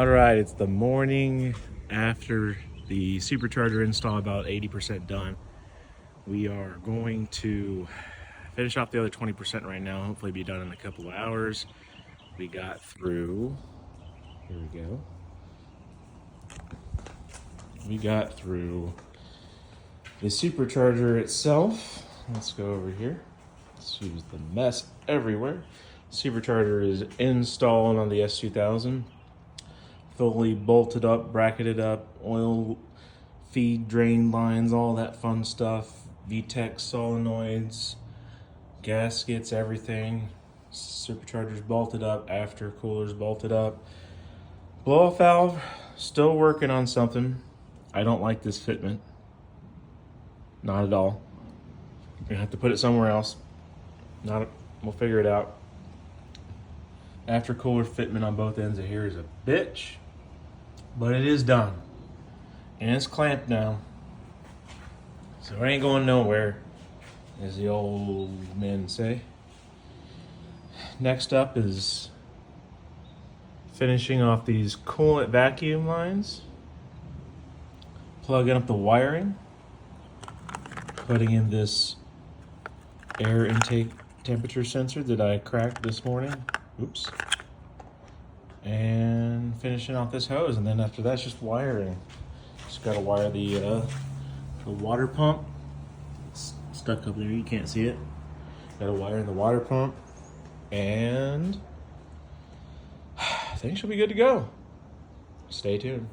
All right, it's the morning after the supercharger install, about 80% done. We are going to finish off the other 20% right now, hopefully be done in a couple of hours. We got through, here we go. We got through the supercharger itself. Let's go over here. This is the mess everywhere. Supercharger is installed on the S2000. Fully bolted up, bracketed up, oil feed drain lines, all that fun stuff. VTEC solenoids, gaskets, everything. Supercharger's bolted up, aftercooler's bolted up. Blow-off valve, still working on something. I don't like this fitment. Not at all. You're gonna have to put it somewhere else. We'll figure it out. Aftercooler fitment on both ends of here is a bitch. But it is done. And it's clamped now. So it ain't going nowhere, as the old men say. Next up is finishing off these coolant vacuum lines. Plugging up the wiring. Putting in this air intake temperature sensor that I cracked this morning. Oops. And finishing off this hose, and then after that's just wiring. Just gotta wire the water pump. It's stuck up there, you can't see it. Gotta wire in the water pump, and I think she'll be good to go. Stay tuned.